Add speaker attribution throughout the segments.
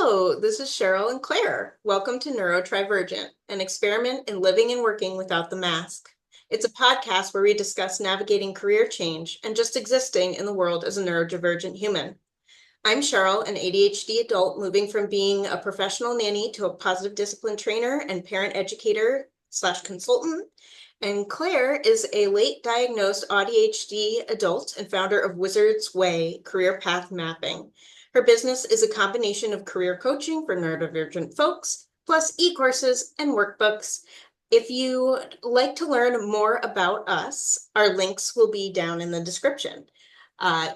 Speaker 1: Hello, this is Sheryl and Claire. Welcome to NeuroTRYvergent, an experiment in living and working without the mask. It's a podcast where we discuss navigating career change and just existing in the world as a neurodivergent human. I'm Sheryl, an ADHD adult moving from being a professional nanny to a positive discipline trainer and parent educator slash consultant. And Claire is a late diagnosed ADHD adult and founder of Wizard's Way Career Path Mapping. Her business is a combination of career coaching for neurodivergent folks, plus e-courses and workbooks. If you'd like to learn more about us, our links will be down in the description.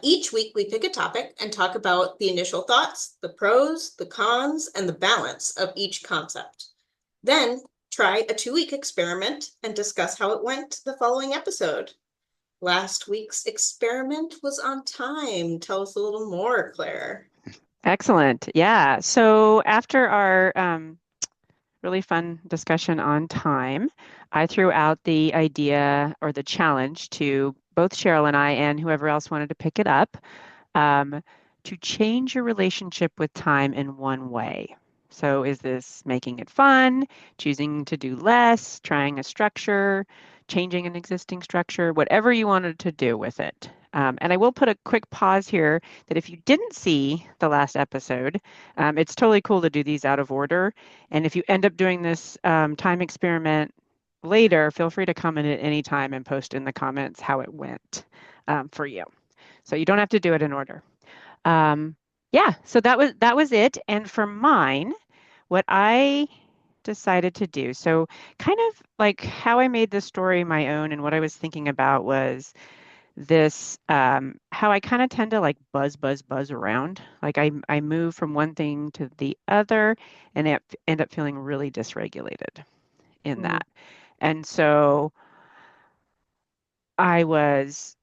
Speaker 1: Each week we pick a topic and talk about the initial thoughts, the pros, the cons, and the balance of each concept. Then try a 2-week experiment and discuss how it went the following episode. Last week's experiment was on time. Tell us a little more, Claire.
Speaker 2: Excellent. Yeah. So after our really fun discussion on time, I threw out the idea or the challenge to both Sheryl and I and whoever else wanted to pick it up um, to change your relationship with time in one way. So is this making it fun, choosing to do less, trying a structure, changing an existing structure, whatever you wanted to do with it? And I will put a quick pause here that if you didn't see the last episode, it's totally cool to do these out of order. And if you end up doing this time experiment later, feel free to comment at any time and post in the comments how it went for you. So you don't have to do it in order. Um, yeah, so that was it. And for mine, what I decided to do, so kind of like how I made this story my own and what I was thinking about was this how I kind of tend to like buzz around. Like I move from one thing to the other and end up feeling really dysregulated in
Speaker 1: Mm.
Speaker 2: that. And so I was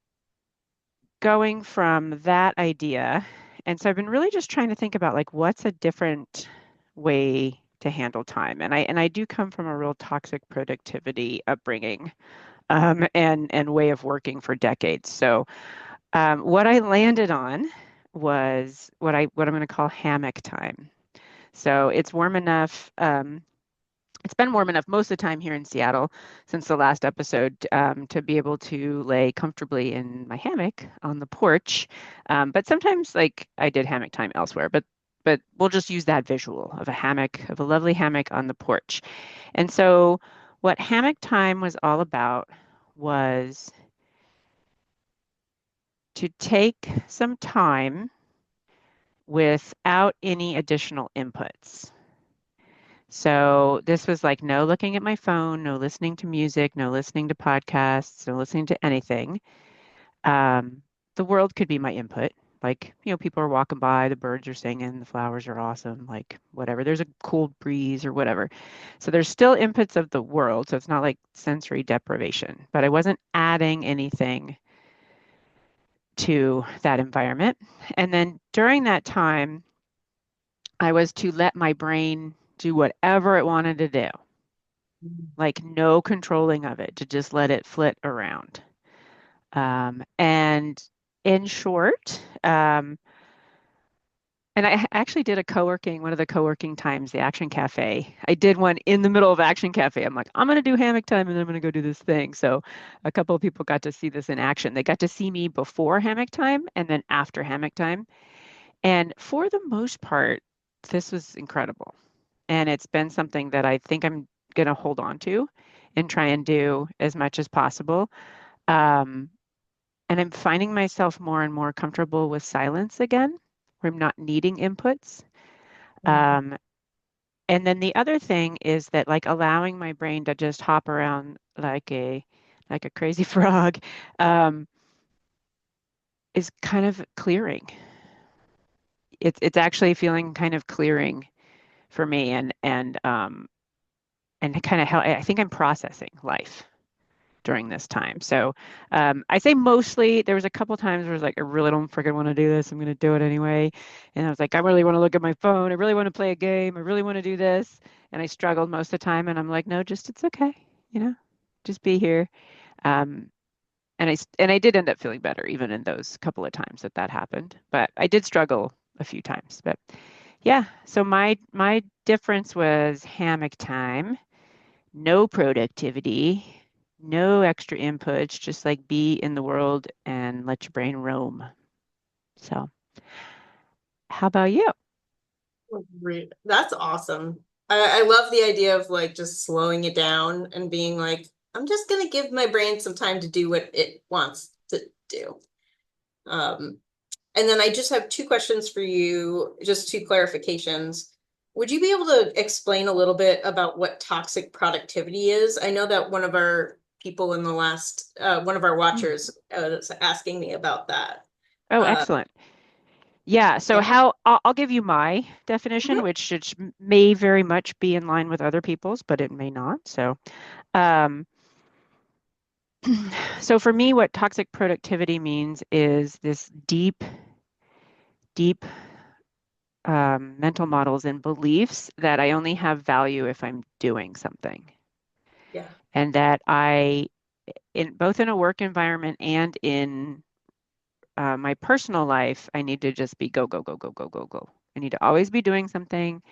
Speaker 2: going from that idea. And so I've been really just trying to think about like what's a different way to handle time. And I do come from a real toxic productivity upbringing and way of working for decades. So what I landed on was what I'm going to call hammock time. So it's warm enough. It's been warm enough most of the time here in Seattle since the last episode to be able to lay comfortably in my hammock on the porch. But sometimes, like I did hammock time elsewhere, but we'll just use that visual of a hammock, of a lovely hammock on the porch. And so, what hammock time was all about was to take some time without any additional inputs. So this was like no looking at my phone, no listening to music, no listening to podcasts, no listening to anything. Um, the world could be my input. Like, people are walking by, the birds are singing, the flowers are awesome, like whatever. There's a cool breeze or whatever. So there's still inputs of the world. So it's not like sensory deprivation, but I wasn't adding anything to that environment. And then during that time, I was to let my brain do whatever it wanted to do, like no controlling of it, to just let it flit around. And in short, and I actually did one of the co-working times, the Action Cafe. I did one in the middle of Action Cafe. I'm like, I'm going to do hammock time and then I'm going to go do this thing. So a couple of people got to see this in action. They got to see me before hammock time and then after hammock time. And for the most part, this was incredible. And it's been something that I think I'm going to hold on to and try and do as much as possible. Um, and I'm finding myself more and more comfortable with silence again, where I'm not needing inputs. Um, and then the other thing is that like allowing my brain to just hop around like a crazy frog um, is kind of clearing. It's actually feeling kind of clearing for me and kind of how I think I'm processing life during this time. So I say mostly. There was a couple times where I was like, I really don't freaking want to do this. I'm going to do it anyway. And I was like, I really want to look at my phone. I really want to play a game. I really want to do this. And I struggled most of the time. And I'm like, no, just it's okay. Just be here. Um, and I did end up feeling better even in those couple of times that happened. But I did struggle a few times. But Yeah. So my difference was hammock time, no productivity, no extra inputs, just like be in the world and let your brain roam. So, how about you?
Speaker 1: That's awesome. I love the idea of like just slowing it down and being like, I'm just gonna give my brain some time to do what it wants to do. Um, and then I just have two questions for you, just two clarifications. Would you be able to explain a little bit about what toxic productivity is? I know that one of our people in the last, one of our
Speaker 2: Hmm.
Speaker 1: watchers was asking me about that.
Speaker 2: Oh,
Speaker 1: Uh,
Speaker 2: excellent. Yeah, so
Speaker 1: yeah.
Speaker 2: how I'll give you my definition,
Speaker 1: Mhm.
Speaker 2: which may very much be in line with other people's, but it may not. Um, so for me, what toxic productivity means is this deep mental models and beliefs that I only have value if I'm doing something,
Speaker 1: Yeah.
Speaker 2: and that in both in a work environment and in my personal life, I need to just be go, go, go, go, go, go, go. I need to always be doing something,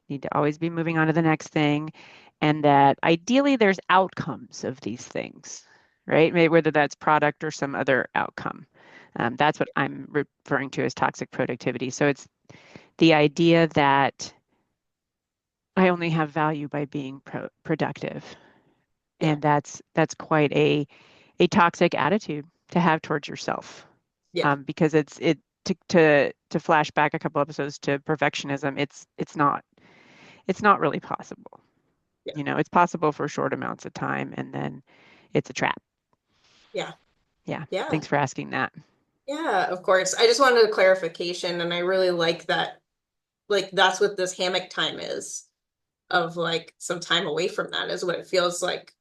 Speaker 2: need to always be moving on to the next thing, and that ideally there's outcomes of these things, right? Maybe whether that's product or some other outcome. That's what I'm referring to as toxic productivity. So it's the idea that I only have value by being productive,
Speaker 1: Yeah.
Speaker 2: and that's quite a toxic attitude to have towards yourself,
Speaker 1: Yeah.
Speaker 2: because it to flash back a couple episodes to perfectionism, it's not really possible.
Speaker 1: Yeah.
Speaker 2: You know, it's possible for short amounts of time, and then it's a trap.
Speaker 1: Yeah.
Speaker 2: Yeah.
Speaker 1: Yeah.
Speaker 2: Thanks for asking that.
Speaker 1: Yeah, of course. I just wanted a clarification, and I really like that. Like, that's what this hammock time is, of like some time away from that is what it feels like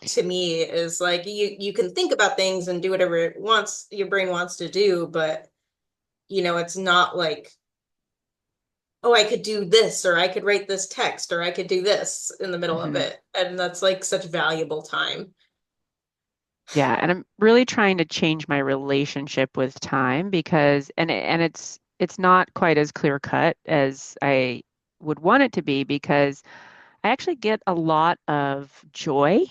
Speaker 1: to me, is like you can think about things and do whatever it wants, your brain wants to do, but it's not like, oh, I could do this, or I could write this text, or I could do this in the middle of
Speaker 2: Hmm.
Speaker 1: it. And that's like such valuable time.
Speaker 2: Yeah, and I'm really trying to change my relationship with time because and it's not quite as clear cut as I would want it to be, because I actually get a lot of joy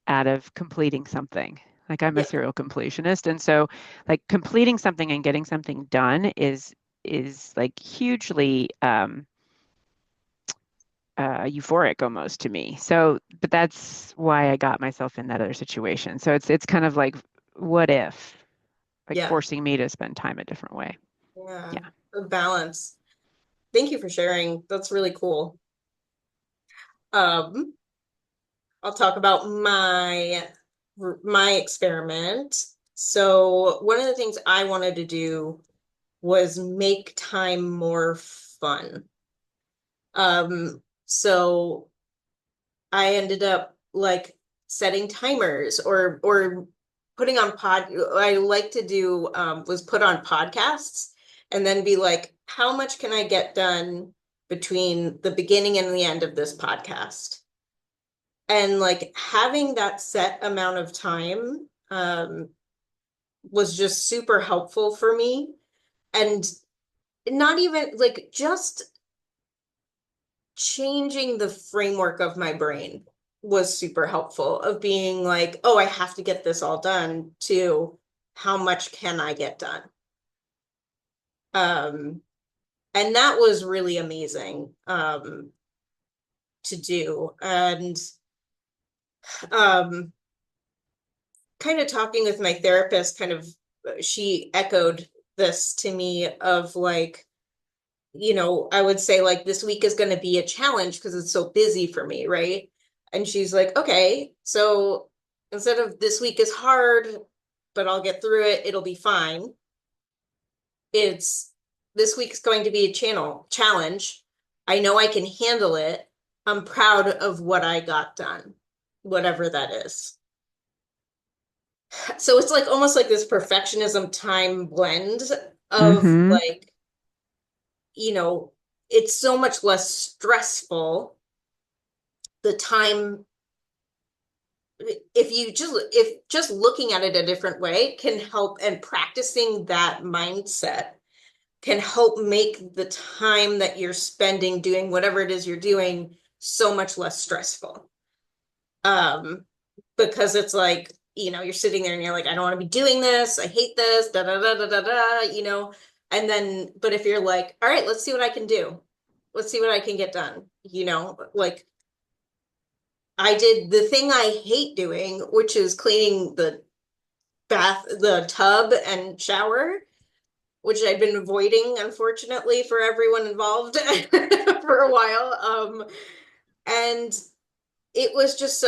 Speaker 2: out of completing something. Like I'm a
Speaker 1: Yeah,
Speaker 2: serial completionist, and so like completing something and getting something done is like hugely euphoric almost to me. So, but that's why I got myself in that other situation. So it's kind of like, what if, like
Speaker 1: yeah,
Speaker 2: forcing me to spend time a different way.
Speaker 1: yeah.
Speaker 2: Yeah.
Speaker 1: The balance. Thank you for sharing. That's really cool. Um, I'll talk about my experiment. So one of the things I wanted to do was make time more fun. So I ended up like setting timers, or putting on I like to do was put on podcasts and then be like, how much can I get done between the beginning and the end of this podcast? And like having that set amount of time was just super helpful for me. And not even like just changing the framework of my brain was super helpful, of being like, oh, I have to get this all done, to how much can I get done? Um, and that was really amazing to do. And um, kind of talking with my therapist, kind of she echoed this to me of like, I would say like this week is going to be a challenge because it's so busy for me, right? And she's like, okay, so instead of this week is hard, but I'll get through it, it'll be fine. It's this week's going to be a challenge. I know I can handle it. I'm proud of what I got done, whatever that is. So it's like almost like this perfectionism time blend of
Speaker 2: Mm-hmm.
Speaker 1: like, you know, it's so much less stressful. The time, if just looking at it a different way can help, and practicing that mindset can help make the time that you're spending doing whatever it is you're doing so much less stressful. Um, because it's like, you're sitting there and you're like, I don't want to be doing this. I hate this, da da da da da da. And then, but if you're like, all right, let's see what I can do. Let's see what I can get done. Like I did the thing I hate doing, which is cleaning the tub and shower, which I've been avoiding, unfortunately, for everyone involved for a while. And it was just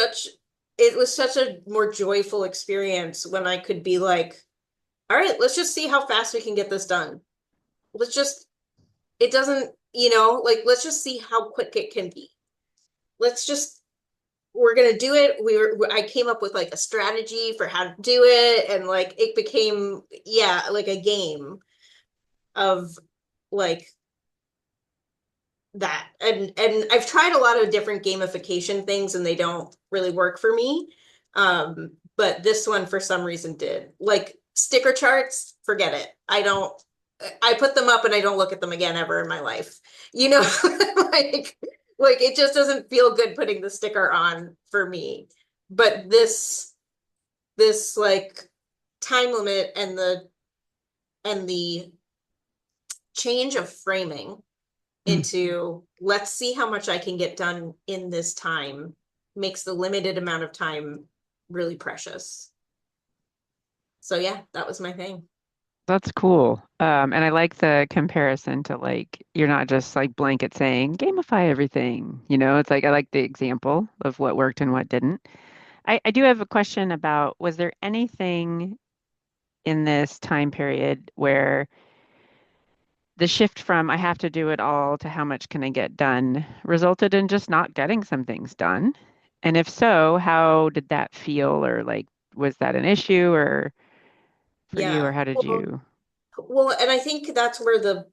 Speaker 1: it was such a more joyful experience when I could be like, all right, let's just see how fast we can get this done. Let's just, it doesn't, like, let's just see how quick it can be. Let's just, we're going to do it. I came up with like a strategy for how to do it. And like, it became, yeah, like a game of like that. And I've tried a lot of different gamification things and they don't really work for me. But this one for some reason did. Like sticker charts, forget it. I put them up and I don't look at them again ever in my life. You know, like like it just doesn't feel good putting the sticker on for me. But this like time limit and the change of framing
Speaker 2: Mm.
Speaker 1: into let's see how much I can get done in this time makes the limited amount of time really precious. So yeah, that was my thing.
Speaker 2: That's cool. And I like the comparison to like, you're not just like blanket saying gamify everything. It's like, I like the example of what worked and what didn't. I do have a question about, was there anything in this time period where the shift from I have to do it all to how much can I get done resulted in just not getting some things done? And if so, how did that feel? Or like, was that an issue or for you,
Speaker 1: Yeah.
Speaker 2: or how did you?
Speaker 1: And I think that's where the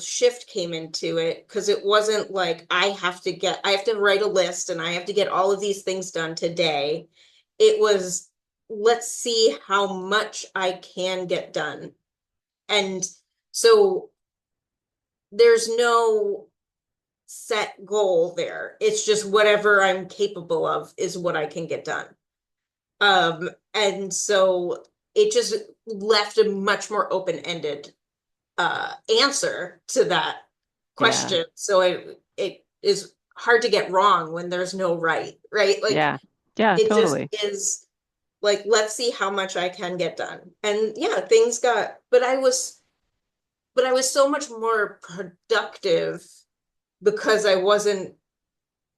Speaker 1: shift came into it because it wasn't like I have to write a list and I have to get all of these things done today. It was, let's see how much I can get done. And so there's no set goal there. It's just whatever I'm capable of is what I can get done. And so it just left a much more open-ended answer to that
Speaker 2: Yeah.
Speaker 1: question. So it is hard to get wrong when there's no right? Like
Speaker 2: Yeah. Yeah,
Speaker 1: it just
Speaker 2: totally.
Speaker 1: is like, let's see how much I can get done. And yeah, but I was so much more productive because I wasn't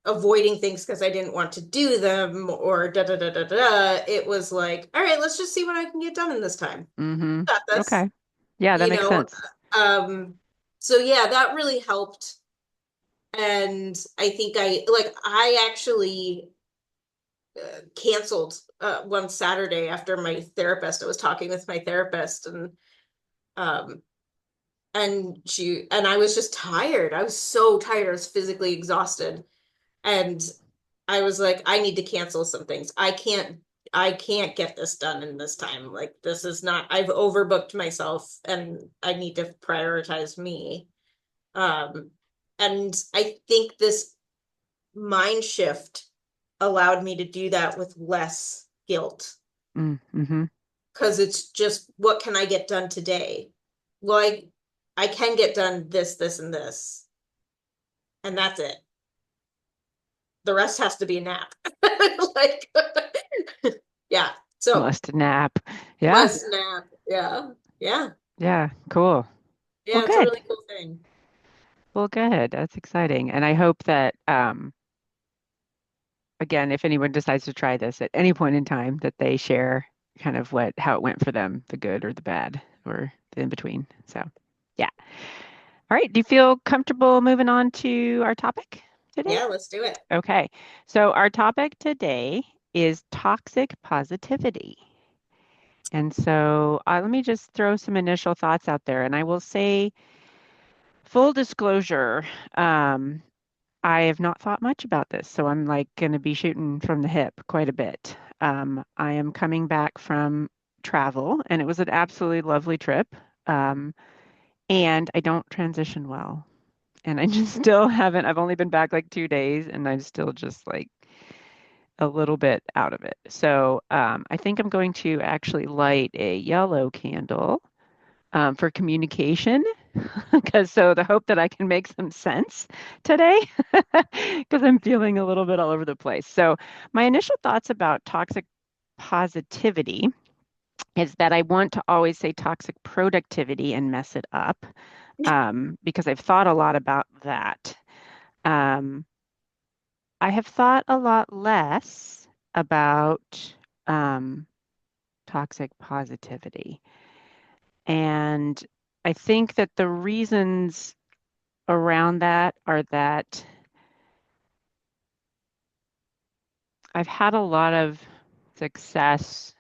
Speaker 1: avoiding things because I didn't want to do them or da da da da da. It was like, all right, let's just see what I can get done in this time.
Speaker 2: Mm-hmm.
Speaker 1: Got this,
Speaker 2: Okay. Yeah, that
Speaker 1: you
Speaker 2: makes
Speaker 1: know.
Speaker 2: sense.
Speaker 1: Um, so yeah, that really helped. And I think I actually canceled one Saturday after my therapist. I was talking with my therapist um and I was just tired. I was so tired. I was physically exhausted. And I was like, I need to cancel some things. I can't get this done in this time. Like this is not, I've overbooked myself and I need to prioritize me. Um, and I think this mind shift allowed me to do that with less guilt
Speaker 2: Mm-hmm.
Speaker 1: because it's just what can I get done today? Well, I can get done this, and this, and that's it. The rest has to be a nap. Like, yeah. So
Speaker 2: Must nap. Yeah.
Speaker 1: less nap. Yeah. Yeah.
Speaker 2: Yeah. Cool. Well,
Speaker 1: Yeah. It's a
Speaker 2: good.
Speaker 1: really cool thing.
Speaker 2: Well, good. That's exciting. And I hope that again, if anyone decides to try this at any point in time, that they share kind of how it went for them, the good or the bad or the in between. So, yeah. All right. Do you feel comfortable moving on to our topic today?
Speaker 1: Yeah. Let's do it.
Speaker 2: Okay. So, our topic today is toxic positivity. And so, let me just throw some initial thoughts out there. And I will say, full disclosure, I have not thought much about this, so I'm like going to be shooting from the hip quite a bit. I am coming back from travel, and it was an absolutely lovely trip. Um, and I don't transition well. And I just still haven't, I've only been back like 2 days and I'm still just like a little bit out of it. So I think I'm going to actually light a yellow candle for communication, because so the hope that I can make some sense today, because I'm feeling a little bit all over the place. So my initial thoughts about toxic positivity is that I want to always say toxic productivity and mess it up, because I've thought a lot about that. Um, I have thought a lot less about um, toxic positivity. And I think that the reasons around that are that I've had a lot of success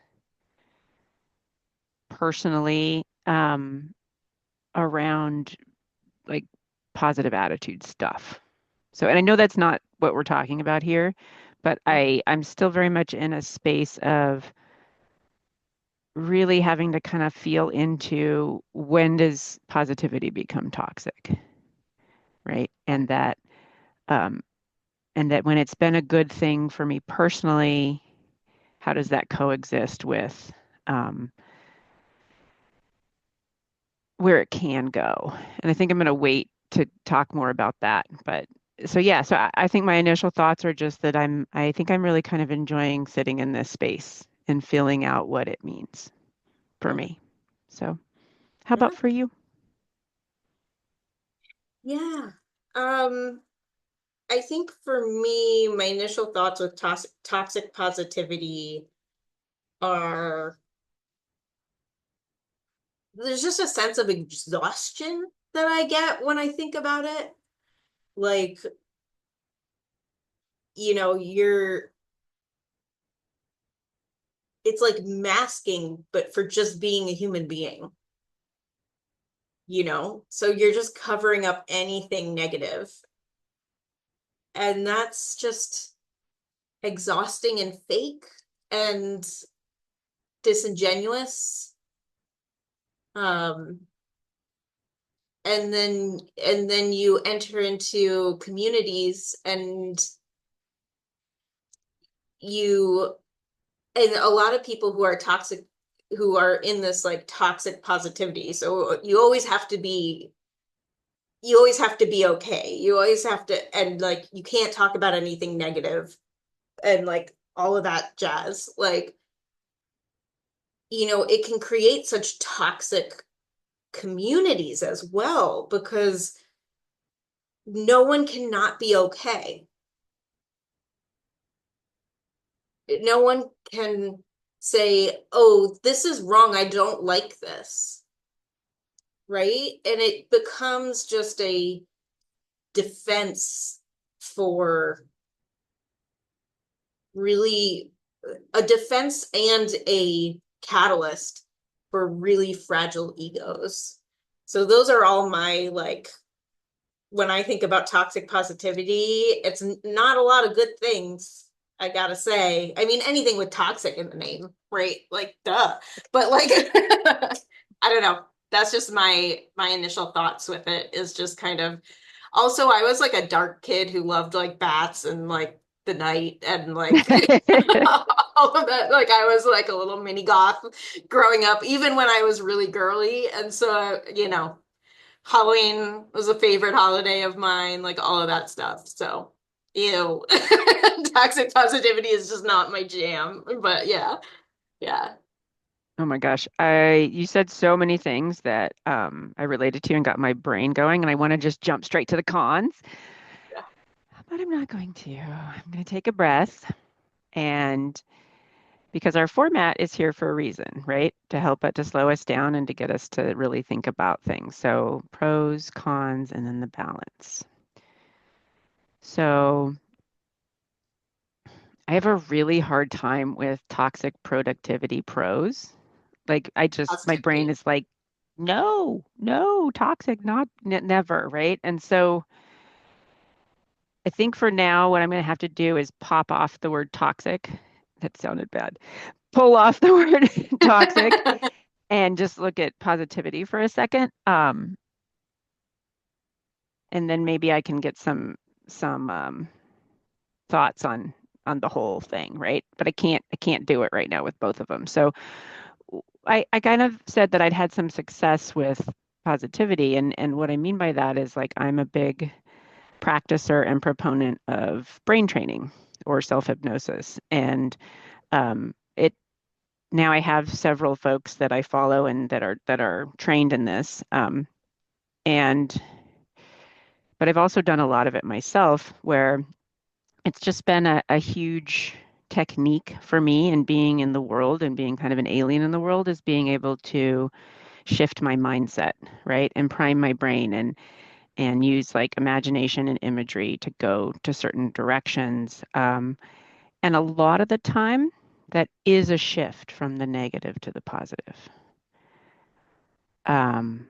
Speaker 2: personally, around like positive attitude stuff. So, and I know that's not what we're talking about here, but I'm still very much in a space of really having to kind of feel into when does positivity become toxic, right? Um, and that when it's been a good thing for me personally, how does that coexist with um, where it can go? And I think I'm going to wait to talk more about that. But so yeah, so I think my initial thoughts are just that I think I'm really kind of enjoying sitting in this space and feeling out what it means for
Speaker 1: Mm,
Speaker 2: me. So how
Speaker 1: yeah.
Speaker 2: about for you?
Speaker 1: Yeah. Um, I think for me, my initial thoughts with toxic positivity are there's just a sense of exhaustion that I get when I think about it. Like, it's like masking, but for just being a human being, you know? So you're just covering up anything negative. And that's just exhausting and fake and disingenuous. Um, and then you enter into communities and you and a lot of people who are toxic who are in this like toxic positivity. So you always have to be okay. You always have to, and like you can't talk about anything negative and like all of that jazz. Like, it can create such toxic communities as well because no one cannot be okay. No one can say, "Oh, this is wrong. I don't like this." Right? And it becomes just a defense for really a defense and a catalyst for really fragile egos. So those are all my like when I think about toxic positivity, it's not a lot of good things, I gotta say. I mean, anything with toxic in the name, right? Like, duh. But like, I don't know. That's just my initial thoughts with it is just kind of. Also, I was like a dark kid who loved like bats and like the night and like all of that. Like I was like a little mini goth growing up, even when I was really girly. And so, Halloween was a favorite holiday of mine, like all of that stuff. So, ew. Toxic positivity is just not my jam. But yeah, yeah.
Speaker 2: Oh my gosh. You said so many things that I related to and got my brain going, and I want to just jump straight to the cons,
Speaker 1: Yeah.
Speaker 2: but I'm not going to. I'm going to take a breath, and because our format is here for a reason, right? To help it to slow us down and to get us to really think about things. So pros, cons, and then the balance. So I have a really hard time with toxic productivity pros. Like my brain
Speaker 1: Positivity.
Speaker 2: is like, no, no, toxic, not never, right? And so I think for now, what I'm going to have to do is pop off the word toxic. That sounded bad. Pull off the word toxic and just look at positivity for a second. and then maybe I can get some thoughts on the whole thing, right? But I can't do it right now with both of them. So I kind of said that I'd had some success with positivity, and what I mean by that is like I'm a big practicer and proponent of brain training or self-hypnosis. And it now I have several folks that I follow and that are trained in this. And but I've also done a lot of it myself where it's just been a huge technique for me and being in the world and being kind of an alien in the world is being able to shift my mindset, right? And prime my brain and use like imagination and imagery to go to certain directions. And a lot of the time, that is a shift from the negative to the positive. Um,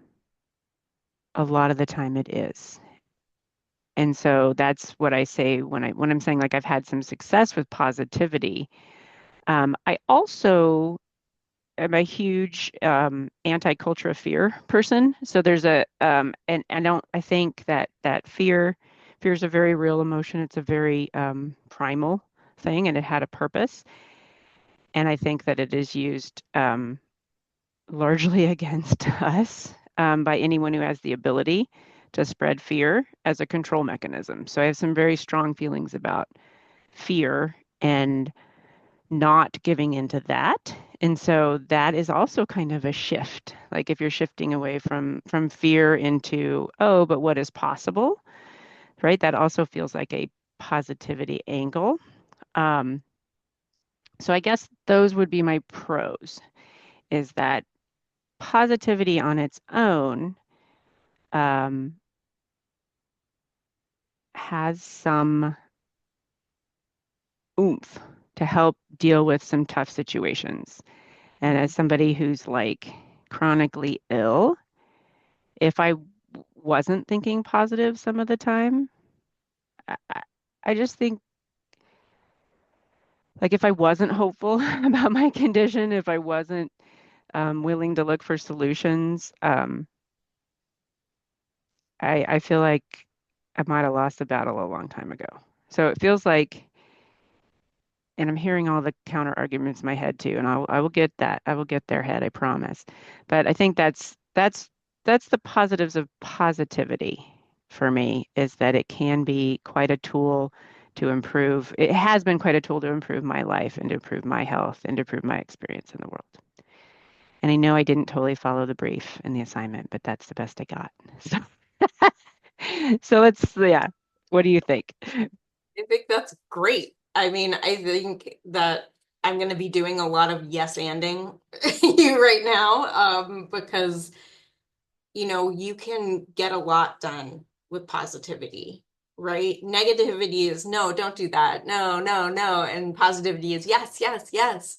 Speaker 2: a lot of the time, it is. And so that's what I say when I'm saying like I've had some success with positivity. I also am a huge anti-culture of fear person. So there's and I think that fear is a very real emotion. It's a very primal thing, and it had a purpose. And I think that it is used largely against us by anyone who has the ability to spread fear as a control mechanism. So I have some very strong feelings about fear and not giving into that. And so that is also kind of a shift. Like if you're shifting away from fear into, oh, but what is possible, right? That also feels like a positivity angle. Um, so I guess those would be my pros, is that positivity on its own um, has some oomph to help deal with some tough situations. And as somebody who's like chronically ill, if I wasn't thinking positive some of the time, I, I just think like if I wasn't hopeful about my condition, if I wasn't willing to look for solutions, I feel like I might have lost the battle a long time ago. So it feels like, and I'm hearing all the counter arguments in my head too, and I will get that. I will get their head, I promise. But I think that's the positives of positivity for me, is that it can be quite a tool to improve. It has been quite a tool to improve my life and to improve my health and to improve my experience in the world. And I know I didn't totally follow the brief in the assignment, but that's the best I got. So, so let's, yeah. What do you think?
Speaker 1: I think that's great. I mean, I think that I'm going to be doing a lot of yes anding you right now, because you can get a lot done with positivity, right? Negativity is no, don't do that. No, no, no. And positivity is yes, yes, yes.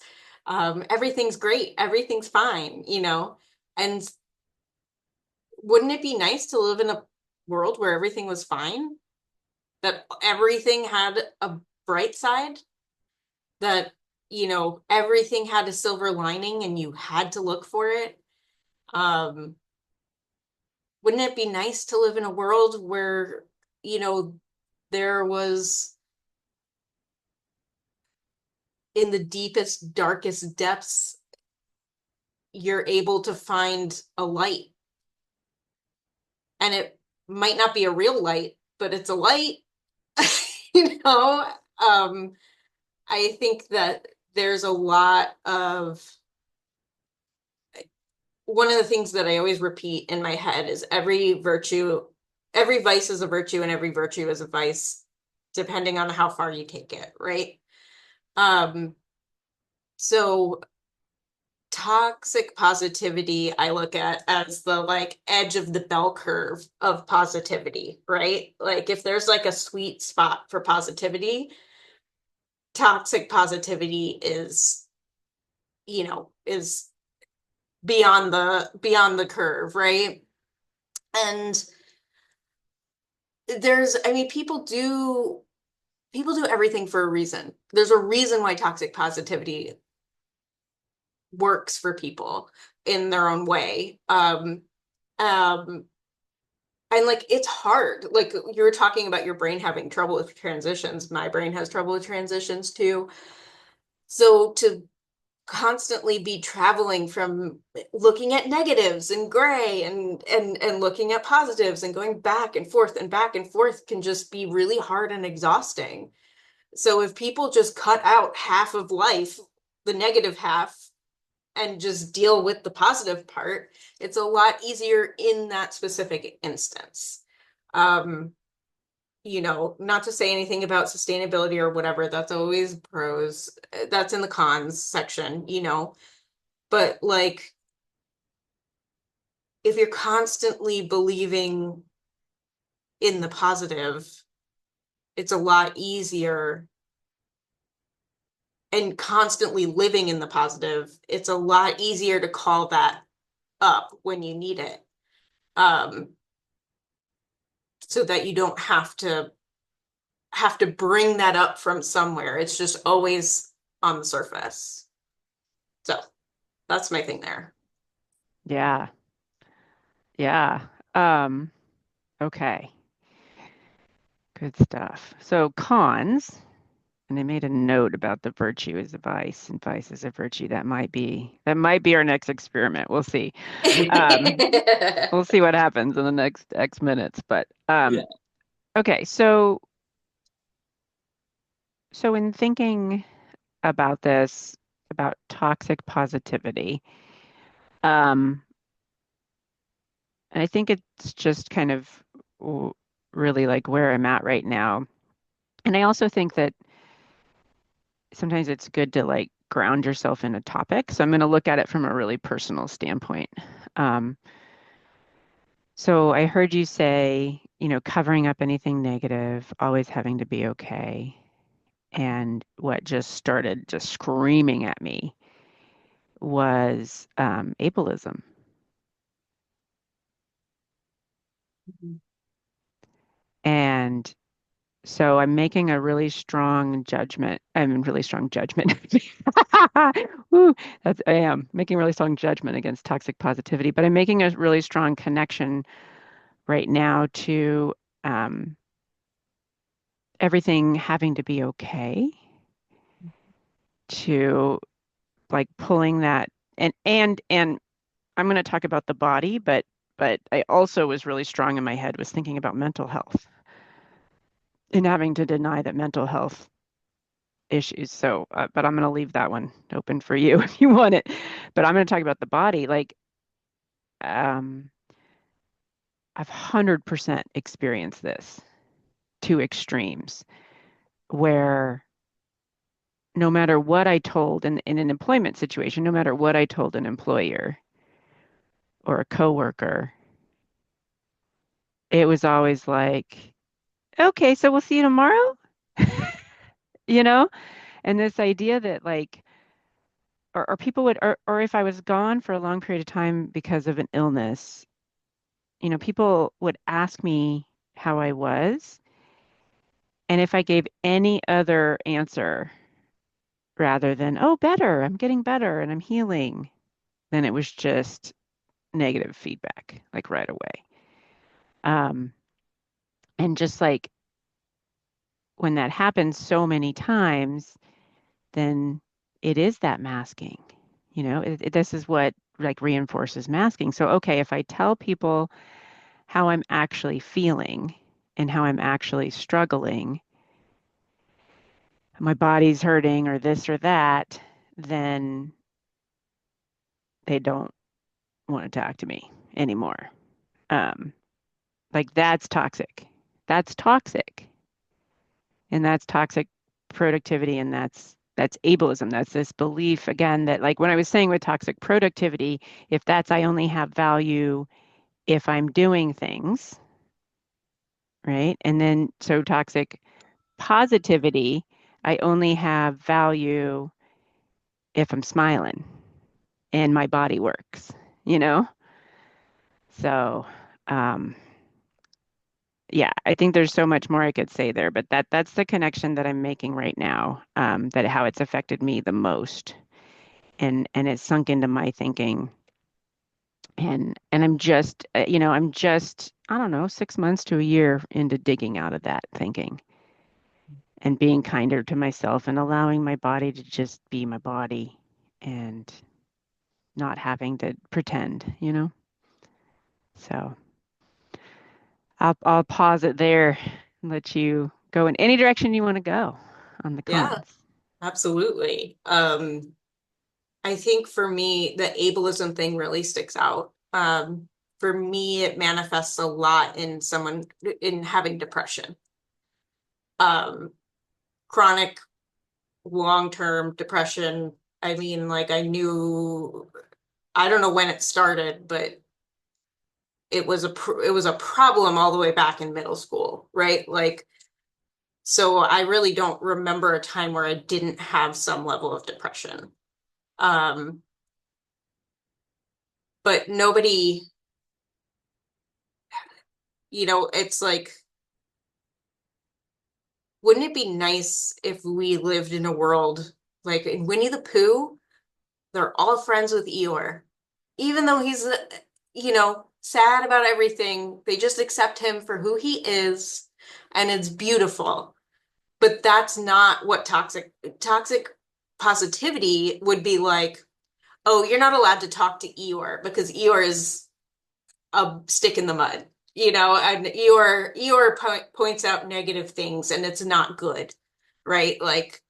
Speaker 1: Everything's great. Everything's fine. And wouldn't it be nice to live in a world where everything was fine? That everything had a bright side? That, everything had a silver lining and you had to look for it? Um, wouldn't it be nice to live in a world where, you know, there was in the deepest, darkest depths, you're able to find a light, and it might not be a real light, but it's a light, you know? Um, I think that there's a lot of one of the things that I always repeat in my head is every vice is a virtue, and every virtue is a vice, depending on how far you take it, right? Um, so toxic positivity, I look at as the like edge of the bell curve of positivity, right? Like if there's like a sweet spot for positivity, toxic positivity is beyond the curve, right? And I mean, people do everything for a reason. There's a reason why toxic positivity works for people in their own way. Um, And like it's hard. Like you were talking about your brain having trouble with transitions. My brain has trouble with transitions too. So to constantly be traveling from looking at negatives and gray and looking at positives and going back and forth can just be really hard and exhausting. So if people just cut out half of life, the negative half, and just deal with the positive part, it's a lot easier in that specific instance. Um, not to say anything about sustainability or whatever, that's always pros. That's in the cons section. But like if you're constantly believing in the positive, it's a lot easier and constantly living in the positive, it's a lot easier to call that up when you need it. Um, so that you don't have to bring that up from somewhere. It's just always on the surface. So that's my thing there.
Speaker 2: Yeah. Yeah. Um, okay. Good stuff. So cons, and I made a note about the virtue is a vice and vice is a virtue. That might be our next experiment. We'll see. Um, we'll see what happens in the next X minutes. But
Speaker 1: Yeah.
Speaker 2: okay, so in thinking about this, about toxic positivity, um, and I think it's just kind of w- really like where I'm at right now. And I also think that sometimes it's good to like ground yourself in a topic. So I'm going to look at it from a really personal standpoint. Um, so I heard you say, covering up anything negative, always having to be okay. And what just started just screaming at me was ableism. And so I'm making a really strong judgment. I mean, really strong judgment. Woo, I am making really strong judgment against toxic positivity, but I'm making a really strong connection right now to um, everything having to be okay, to like pulling that and I'm going to talk about the body, but I also was really strong in my head was thinking about mental health and having to deny that mental health issues. So, but I'm going to leave that one open for you if you want it. But I'm going to talk about the body. Like, um, I've 100% experienced this to extremes where no matter what I told in an employment situation, no matter what I told an employer or a coworker, it was always like, okay, so we'll see you tomorrow, you know? And this idea that like, or people would, or if I was gone for a long period of time because of an illness, people would ask me how I was. And if I gave any other answer rather than, oh, better, I'm getting better and I'm healing, then it was just negative feedback, like right away. Um, and just like when that happens so many times, then it is that masking. This is what like reinforces masking. So, okay, if I tell people how I'm actually feeling and how I'm actually struggling, my body's hurting or this or that, then they don't want to talk to me anymore. Um, like that's toxic. That's toxic. And that's toxic productivity and that's ableism. That's this belief again that like when I was saying with toxic productivity, if that's I only have value if I'm doing things, right? And then so toxic positivity, I only have value if I'm smiling and my body works, you know? So, um, yeah, I think there's so much more I could say there, but that's the connection that I'm making right now, that how it's affected me the most. And it's sunk into my thinking And I'm just, I'm just, I don't know, 6 months to a year into digging out of that thinking and being kinder to myself and allowing my body to just be my body and not having to pretend. So I'll pause it there and let you go in any direction you want to go on the
Speaker 1: Yeah,
Speaker 2: cons.
Speaker 1: absolutely. I think for me, the ableism thing really sticks out. For me, it manifests a lot in someone in having depression. Um, Chronic long-term depression. I mean, like I don't know when it started, but it was a problem all the way back in middle school, right? Like, so I really don't remember a time where I didn't have some level of depression. Um, but nobody, it's like, wouldn't it be nice if we lived in a world like in Winnie the Pooh? They're all friends with Eeyore. Even though he's, sad about everything, they just accept him for who he is, and it's beautiful. But that's not what toxic positivity would be like. Oh, you're not allowed to talk to Eeyore because Eeyore is a stick in the mud, and Eeyore points out negative things and it's not good, right? Like,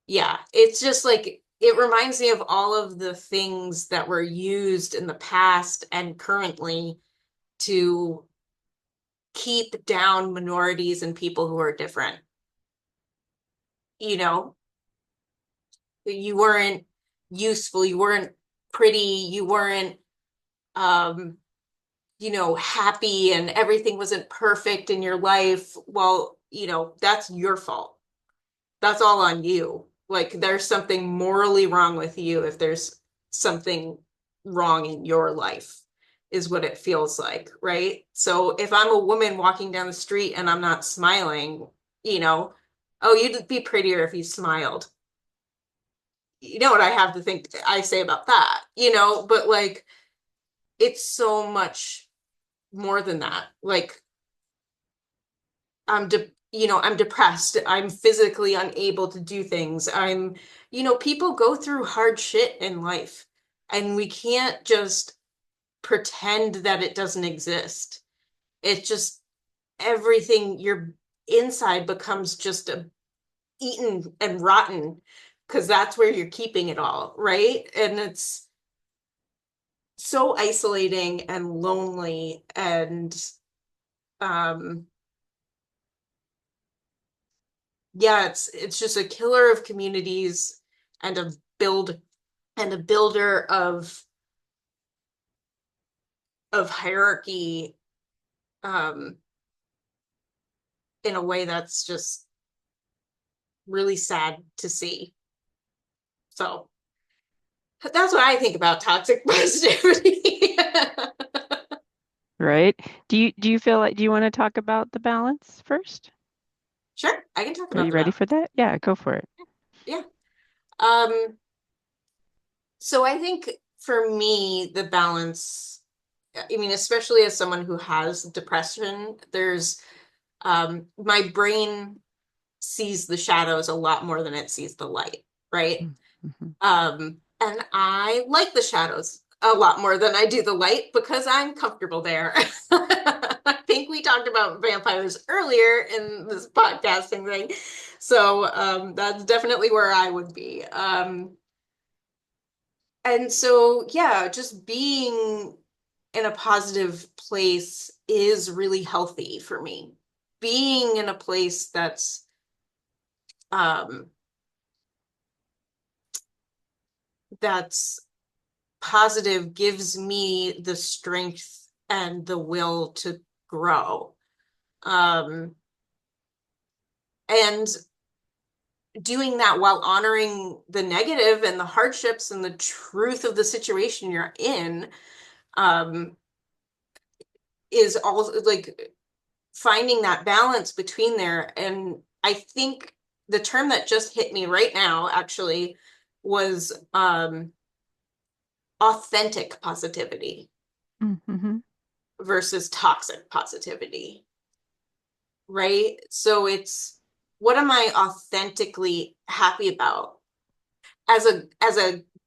Speaker 1: yeah, it's just like it reminds me of all of the things that were used in the past and currently to keep down minorities and people who are different. You know, you weren't useful, you weren't pretty, you weren't, um, happy, and everything wasn't perfect in your life. Well, that's your fault. That's all on you. Like there's something morally wrong with you if there's something wrong in your life, is what it feels like, right? So if I'm a woman walking down the street and I'm not smiling, you know, oh, you'd be prettier if you smiled. You know what I say about that, but like it's so much more than that. Like I'm depressed. I'm physically unable to do things. People go through hard shit in life, and we can't just pretend that it doesn't exist. It just everything your inside becomes just eaten and rotten because that's where you're keeping it all, right? And it's so isolating and lonely and um yeah, it's just a killer of communities and a builder of hierarchy, um in a way that's just really sad to see. So that's what I think about toxic positivity.
Speaker 2: Right? Do you feel like do you want to talk about the balance first?
Speaker 1: Sure, I can talk
Speaker 2: Are
Speaker 1: about
Speaker 2: you
Speaker 1: the
Speaker 2: ready
Speaker 1: balance.
Speaker 2: for that? Yeah, go for it.
Speaker 1: Yeah. So I think for me, the balance, I mean, especially as someone who has depression, there's my brain sees the shadows a lot more than it sees the light, right?
Speaker 2: Mm-hmm.
Speaker 1: And I like the shadows a lot more than I do the light because I'm comfortable there. I think we talked about vampires earlier in this podcasting thing. So that's definitely where I would be. And so, yeah, just being in a positive place is really healthy for me. Being in a place um, that's positive gives me the strength and the will to grow. Um, and doing that while honoring the negative and the hardships and the truth of the situation you're in, um, is also like finding that balance between there. And I think the term that just hit me right now actually was authentic positivity.
Speaker 2: Mm-hmm.
Speaker 1: versus toxic positivity, right? So it's, what am I authentically happy about? As a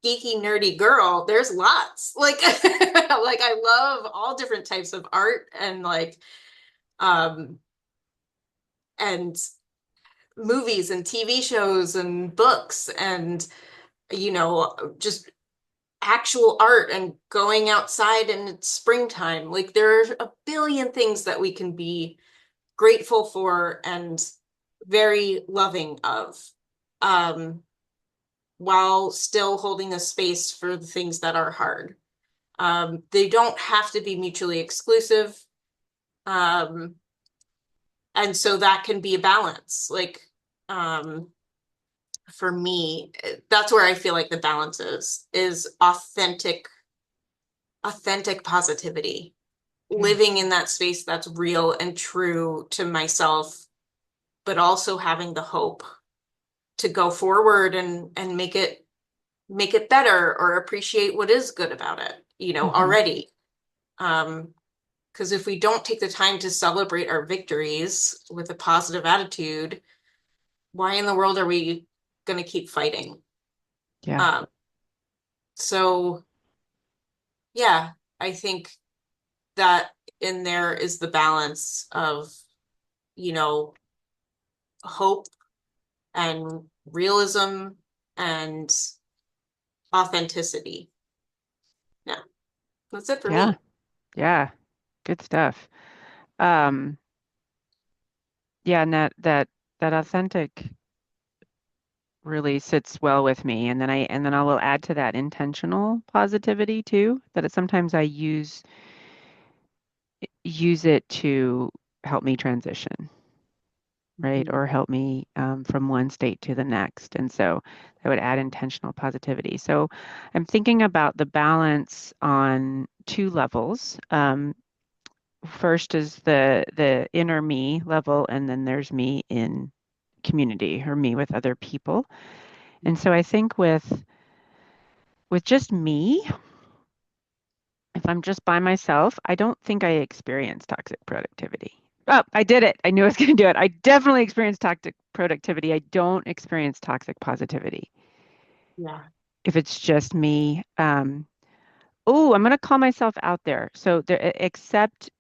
Speaker 1: geeky nerdy girl, there's lots. Like like I love all different types of art and um and movies and TV shows and books and just actual art and going outside and it's springtime. Like there are a billion things that we can be grateful for and very loving of, um, while still holding a space for the things that are hard. They don't have to be mutually exclusive. Um, and so that can be a balance. Um, for me, that's where I feel like the balance is authentic positivity,
Speaker 2: Yeah.
Speaker 1: living in that space that's real and true to myself, but also having the hope to go forward and make it better or appreciate what is good about it,
Speaker 2: Mm-hmm.
Speaker 1: already. Um, because if we don't take the time to celebrate our victories with a positive attitude, why in the world are we going to keep fighting?
Speaker 2: Yeah.
Speaker 1: Um, so yeah, I think that in there is the balance of, you know, hope and realism and authenticity. Yeah, that's it for
Speaker 2: Yeah.
Speaker 1: me.
Speaker 2: Yeah. Good stuff. Um, yeah, and that authentic really sits well with me. And then I will add to that intentional positivity too, that sometimes I use it to help me transition, right?
Speaker 1: Mhm.
Speaker 2: Or help me from one state to the next. And so I would add intentional positivity. So I'm thinking about the balance on two levels. First is the inner me level, and then there's me in community or me with other people. And so I think with just me, if I'm just by myself, I don't think I experience toxic productivity. Oh, I did it. I knew I was going to do it. I definitely experience toxic productivity. I don't experience toxic positivity
Speaker 1: Yeah.
Speaker 2: if it's just me. Oh, I'm going to call myself out there. So there, except,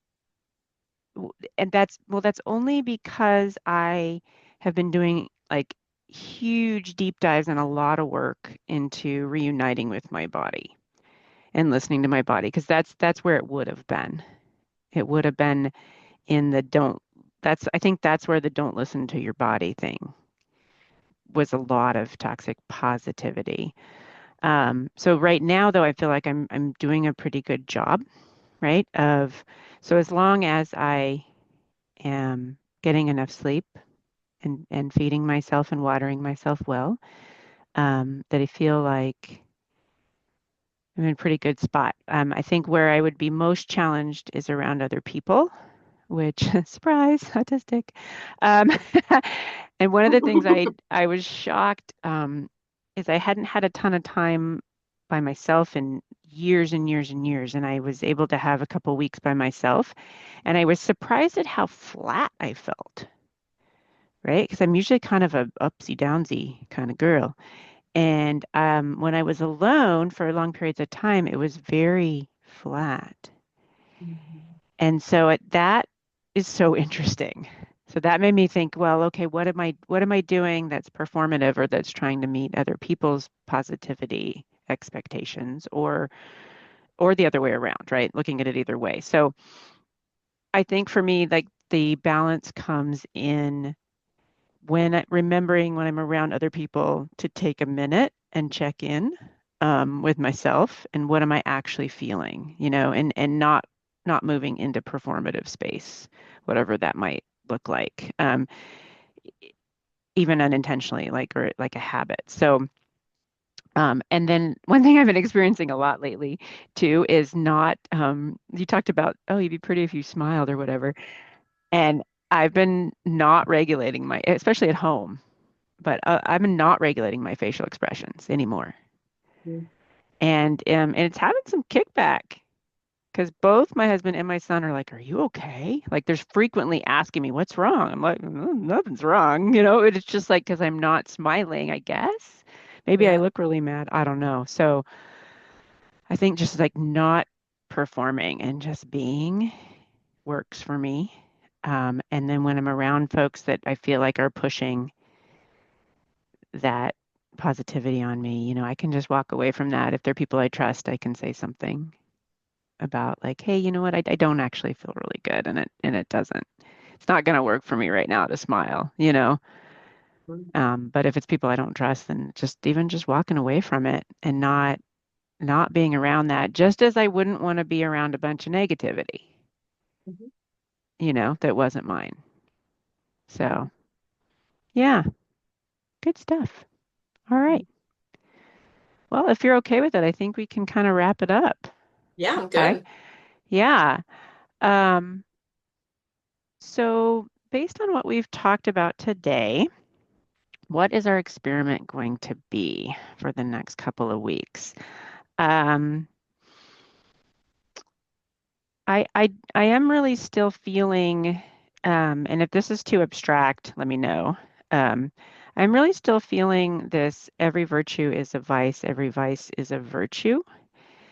Speaker 2: and that's only because I have been doing like huge deep dives and a lot of work into reuniting with my body and listening to my body because that's where it would have been. It would have been in the don't that's I think that's where the don't listen to your body thing was a lot of toxic positivity. So right now though I feel like I'm doing a pretty good job, right? Of so as long as I am getting enough sleep and feeding myself and watering myself well, that I feel like I'm in a pretty good spot. I think where I would be most challenged is around other people, which surprise, autistic. Um, and one of the things I was shocked is I hadn't had a ton of time by myself in years and years and years, and I was able to have a couple weeks by myself, and I was surprised at how flat I felt, right? Because I'm usually kind of a upsy downsy kind of girl. And when I was alone for long periods of time, it was very flat.
Speaker 1: Mhm.
Speaker 2: And so that is so interesting. So that made me think, well, okay, what am I doing that's performative or that's trying to meet other people's positivity expectations or the other way around, right? Looking at it either way. So I think for me, like the balance comes in remembering when I'm around other people to take a minute and check in with myself and what am I actually feeling, and not moving into performative space, whatever that might look like, even unintentionally, like or like a habit. So, and then one thing I've been experiencing a lot lately too is not. You talked about, oh, you'd be pretty if you smiled or whatever, and I've been not regulating especially at home but I'm not regulating my facial expressions anymore. And it's having some kickback Because both my husband and my son are like, "Are you okay?" Like, there's frequently asking me, "What's wrong?" I'm like, Nothing's wrong." It's just like because I'm not smiling, I guess. Maybe I
Speaker 1: Yeah.
Speaker 2: look really mad. I don't know. So I think just like not performing and just being works for me. And then when I'm around folks that I feel like are pushing that positivity on me, I can just walk away from that. If they're people I trust, I can say something about like, hey, you know what? I don't actually feel really good, and it doesn't. It's not going to work for me right now to smile. But if it's people I don't trust, then just walking away from it and not being around that, just as I wouldn't want to be around a bunch of negativity,
Speaker 1: Mhm.
Speaker 2: that wasn't mine.
Speaker 1: Yeah.
Speaker 2: So yeah, good stuff. All right. Well, if you're okay with it, I think we can kind of wrap it up.
Speaker 1: Yeah, I'm
Speaker 2: Okay.
Speaker 1: good.
Speaker 2: Yeah. Um, so based on what we've talked about today, what is our experiment going to be for the next couple of weeks? Um, I am really still feeling, and if this is too abstract, let me know. Um, I'm really still feeling this every virtue is a vice, every vice is a virtue.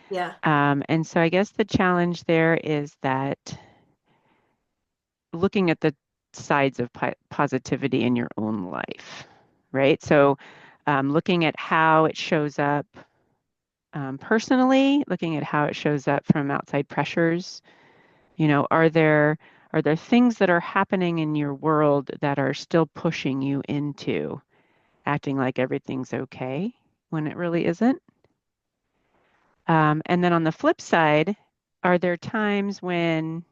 Speaker 1: Yeah.
Speaker 2: And so I guess the challenge there is that looking at the sides of positivity in your own life, right? So looking at how it shows up personally, looking at how it shows up from outside pressures. Are there things that are happening in your world that are still pushing you into acting like everything's okay when it really isn't? And then on the flip side, are there times when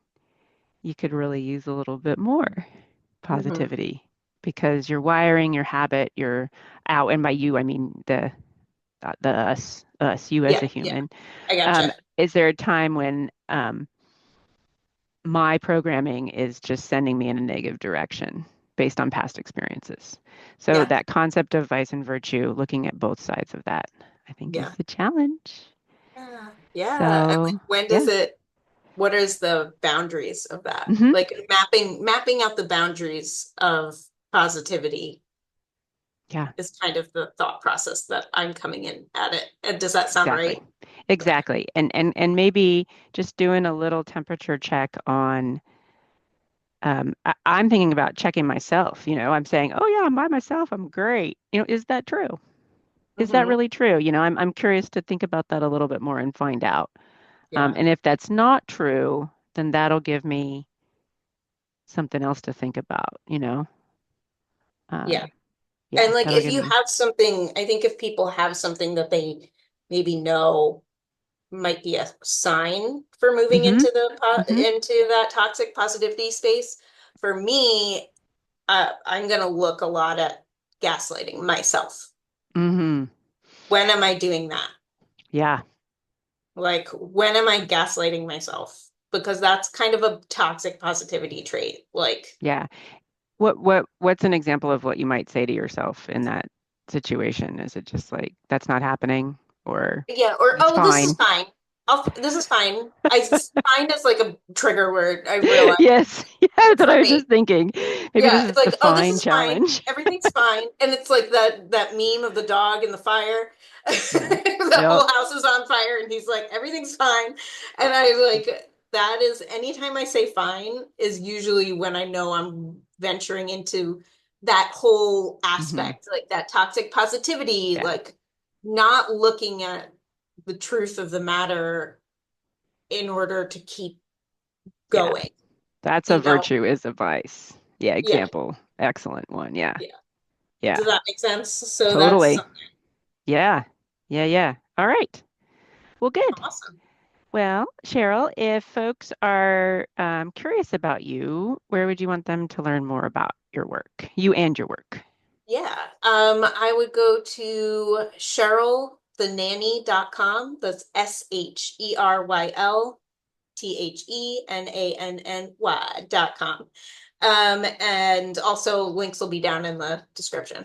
Speaker 2: you could really use a little bit more
Speaker 1: Hmm.
Speaker 2: positivity because your wiring, your habit, your out, and by you, I mean the us, you as
Speaker 1: Yeah.
Speaker 2: a
Speaker 1: Yeah.
Speaker 2: human.
Speaker 1: I gotcha.
Speaker 2: Is there a time when my programming is just sending me in a negative direction based on past experiences? So
Speaker 1: Yeah.
Speaker 2: that concept of vice and virtue, looking at both sides of that, I think is
Speaker 1: Yeah.
Speaker 2: the challenge.
Speaker 1: Yeah. Yeah. And
Speaker 2: So
Speaker 1: when does
Speaker 2: yeah.
Speaker 1: it, what is the boundaries of that?
Speaker 2: Hmm.
Speaker 1: Like mapping out the boundaries of positivity
Speaker 2: Yeah,
Speaker 1: is kind of the thought process that I'm coming in at it. And does that sound
Speaker 2: exactly.
Speaker 1: right? Okay.
Speaker 2: Exactly. And maybe just doing a little temperature check on I'm thinking about checking myself. I'm saying, oh yeah, I'm by myself. I'm great. Is that true? Is that
Speaker 1: Hmm.
Speaker 2: really true? I'm curious to think about that a little bit more and find out.
Speaker 1: Yeah.
Speaker 2: And if that's not true, then that'll give me something else to think about.
Speaker 1: Yeah.
Speaker 2: Um,
Speaker 1: And
Speaker 2: yeah,
Speaker 1: like
Speaker 2: that'll
Speaker 1: if
Speaker 2: give
Speaker 1: you
Speaker 2: me.
Speaker 1: have something, I think if people have something that they maybe know might be a sign for moving
Speaker 2: Mm-hmm.
Speaker 1: into the
Speaker 2: Mm-hmm.
Speaker 1: into that toxic positivity space, for me, I'm gonna look a lot at gaslighting myself.
Speaker 2: Mm-hmm.
Speaker 1: When am I doing that?
Speaker 2: Yeah.
Speaker 1: Like, when am I gaslighting myself? Because that's kind of a toxic positivity trait. Like,
Speaker 2: Yeah. What's an example of what you might say to yourself in that situation? Is it just like that's not happening or
Speaker 1: yeah, or
Speaker 2: it's
Speaker 1: oh, this is
Speaker 2: fine?
Speaker 1: fine. This is fine. Fine is like a trigger word, I realize.
Speaker 2: Yes. Yeah, that's
Speaker 1: It's
Speaker 2: what
Speaker 1: for
Speaker 2: I was
Speaker 1: me.
Speaker 2: just thinking. Maybe this
Speaker 1: Yeah,
Speaker 2: is
Speaker 1: it's
Speaker 2: the
Speaker 1: like, oh, this
Speaker 2: fine
Speaker 1: is fine.
Speaker 2: challenge.
Speaker 1: Everything's fine. And it's like that meme of the dog in the fire.
Speaker 2: Yeah.
Speaker 1: The
Speaker 2: Yep.
Speaker 1: whole house is on fire and he's like, everything's fine. And I like that is anytime I say fine is usually when I know I'm venturing into that whole
Speaker 2: Mm-hmm.
Speaker 1: aspect, like that toxic positivity,
Speaker 2: Yeah.
Speaker 1: like not looking at the truth of the matter in order to keep
Speaker 2: Yeah.
Speaker 1: going,
Speaker 2: That's a
Speaker 1: you know?
Speaker 2: virtue is a vice. Yeah,
Speaker 1: Yeah,
Speaker 2: example. Excellent one. Yeah.
Speaker 1: yeah.
Speaker 2: Yeah.
Speaker 1: Does that make sense? So that's
Speaker 2: Totally. Yeah. Yeah, yeah. All right. Well, good.
Speaker 1: awesome.
Speaker 2: Well, Cheryl, if folks are curious about you, where would you want them to learn more about your work, you and your work?
Speaker 1: Yeah. I would go to SherylTheNanny.com. That's SherylTheNanny.com. And also links will be down in the description.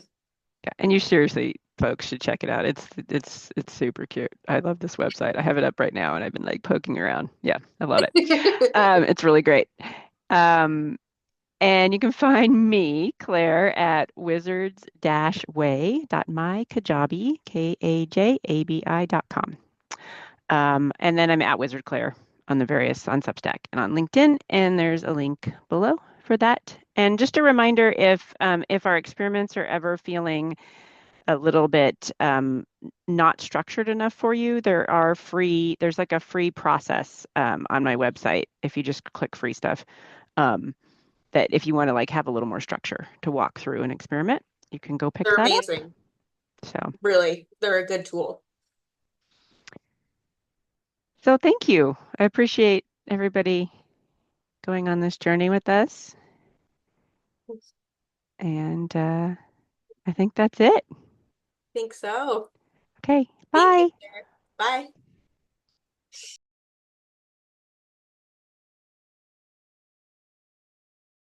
Speaker 2: Yeah. And you seriously folks should check it out. It's super cute. I love this website. I have it up right now, and I've been like poking around. Yeah, I love it. It's really great. Um, and you can find me, Claire, at wizards-way.mykajabi, kajabi.com. And then I'm at Wizard Claire on Substack and on LinkedIn, and there's a link below for that. And just a reminder, if our experiments are ever feeling a little bit not structured enough for you, there's like a free process on my website. If you just click free stuff, that if you want to like have a little more structure to walk through an experiment, you can go pick
Speaker 1: They're
Speaker 2: that up.
Speaker 1: amazing.
Speaker 2: So
Speaker 1: Really, they're a good tool.
Speaker 2: So thank you. I appreciate everybody going on this journey with us. And I think that's it.
Speaker 1: Think so.
Speaker 2: Okay,
Speaker 1: Thank you,
Speaker 2: bye.
Speaker 1: Sarah. Bye.